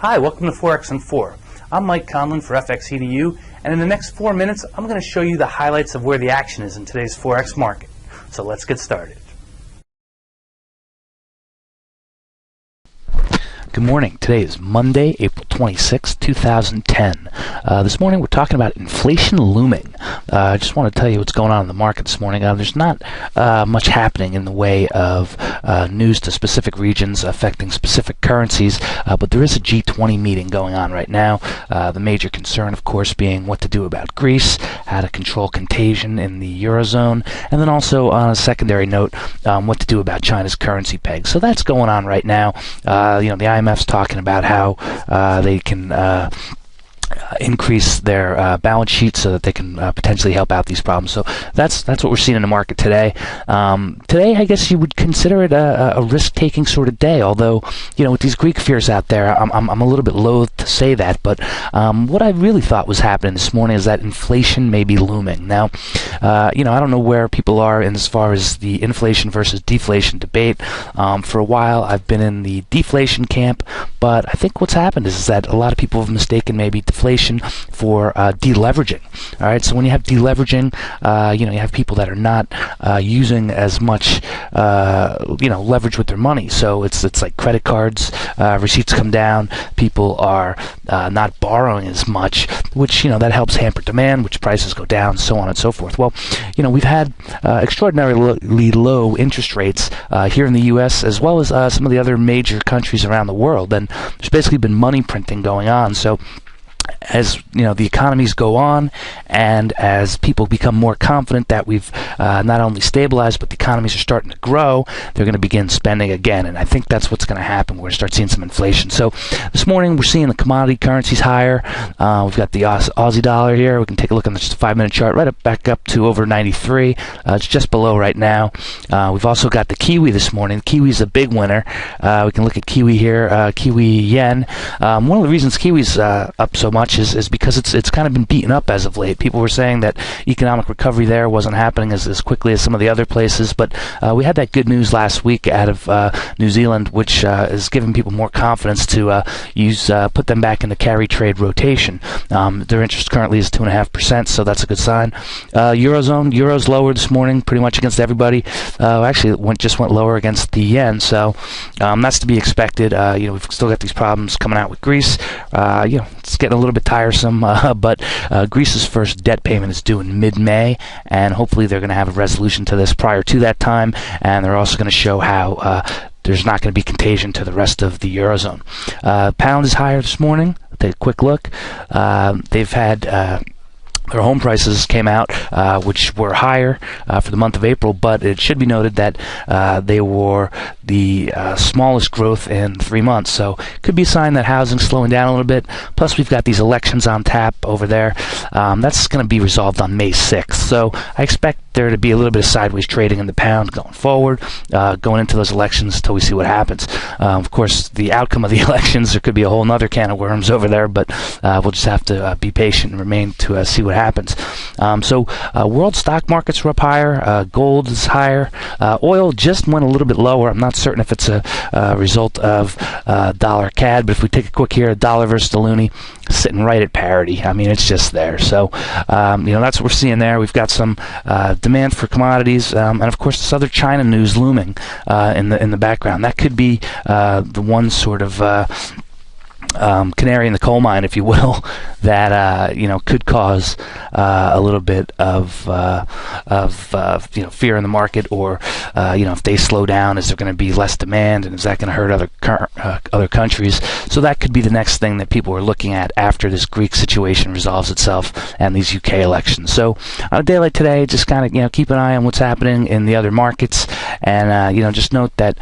Hi, welcome to Forex in 4. I'm Mike Conlon for FXEDU, and in the next 4 minutes, I'm going to show you the highlights of where the action is in today's Forex market. So let's get started. Good morning. Today is Monday, April 26, 2010. This morning we're talking about inflation looming. I just want to tell you what's going on in the market this morning. There's not much happening in the way of news to specific regions affecting specific currencies, but there is a G20 meeting going on right now. The major concern, of course, being what to do about Greece, how to control contagion in the Eurozone, and then also on a secondary note, what to do about China's currency peg. So that's going on right now. The IMF's talking about how they can increase their balance sheet so that they can potentially help out these problems. So that's what we're seeing in the market today. Today, I guess you would consider it a risk-taking sort of day. Although, with these Greek fears out there, I'm a little bit loath to say that. But what I really thought was happening this morning is that inflation may be looming. Now, I don't know where people are in as far as the inflation versus deflation debate. For a while, I've been in the deflation camp, but I think what's happened is that a lot of people have mistaken maybe deflation for deleveraging. All right, so when you have deleveraging, you have people that are not using as much, leverage with their money. So it's like credit cards, receipts come down, people are not borrowing as much, which that helps hamper demand, which prices go down, so on and so forth. Well, we've had extraordinarily low interest rates here in the U.S. as well as some of the other major countries around the world, and there's basically been money printing going on. So as the economies go on, and as people become more confident that we've not only stabilized, but the economies are starting to grow, they're going to begin spending again. And I think that's what's going to happen. We're going to start seeing some inflation. So this morning, we're seeing the commodity currencies higher. We've got the Aussie dollar here. We can take a look on just a 5-minute chart, right back up to over 93. It's just below right now. We've also got the Kiwi this morning. Kiwi's a big winner. We can look at Kiwi here, Kiwi yen. One of the reasons Kiwi's up so much is because it's kind of been beaten up as of late. People were saying that economic recovery there wasn't happening as quickly as some of the other places, but we had that good news last week out of New Zealand, which is giving people more confidence to put them back into carry trade rotation. Their interest currently is 2.5%, so that's a good sign. Euro's lower this morning, pretty much against everybody. Actually, it just went lower against the yen, so that's to be expected. We've still got these problems coming out with Greece. It's getting a little bit tiresome, but Greece's first debt payment is due in mid-May, and hopefully they're going to have a resolution to this prior to that time, and they're also going to show how there's not going to be contagion to the rest of the Eurozone. Pound is higher this morning. Take a quick look. They've had their home prices came out, which were higher for the month of April, but it should be noted that they were the smallest growth in 3 months. So could be a sign that housing's slowing down a little bit. Plus, we've got these elections on tap over there. That's going to be resolved on May 6th. So I expect there to be a little bit of sideways trading in the pound going forward, going into those elections until we see what happens. Of course, the outcome of the elections, there could be a whole other can of worms over there, but we'll just have to be patient and remain to see what happens. So world stock markets are up higher. Gold is higher. Oil just went a little bit lower. I'm not certain if it's a result of dollar CAD, but if we take a quick here, dollar versus the loonie, sitting right at parity. I mean, it's just there. So that's what we're seeing there. We've got some demand for commodities, and of course this other China news looming in the background. That could be the one sort of canary in the coal mine, if you will, that could cause a little bit of fear in the market, or if they slow down, is there going to be less demand, and is that going to hurt other countries? So that could be the next thing that people are looking at after this Greek situation resolves itself and these UK elections. So on a day like today, just kind of keep an eye on what's happening in the other markets, and just note that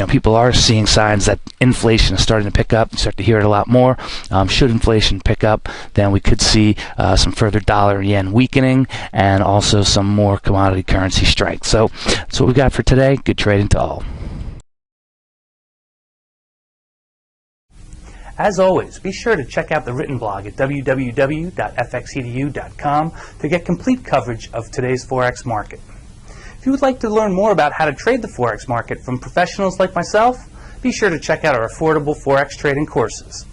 people are seeing signs that inflation is starting to pick up. You start to hear it a lot more. Should inflation pick up, then we could see some further dollar and yen weakening, and also some more commodity currency strength. So that's what we got for today. Good trading to all. As always, be sure to check out the written blog at www.fxedu.com to get complete coverage of today's Forex market. If you would like to learn more about how to trade the Forex market from professionals like myself, be sure to check out our affordable Forex trading courses.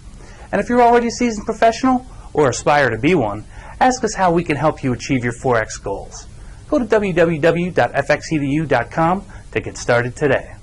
And if you're already a seasoned professional or aspire to be one, ask us how we can help you achieve your Forex goals. Go to www.fxedu.com to get started today.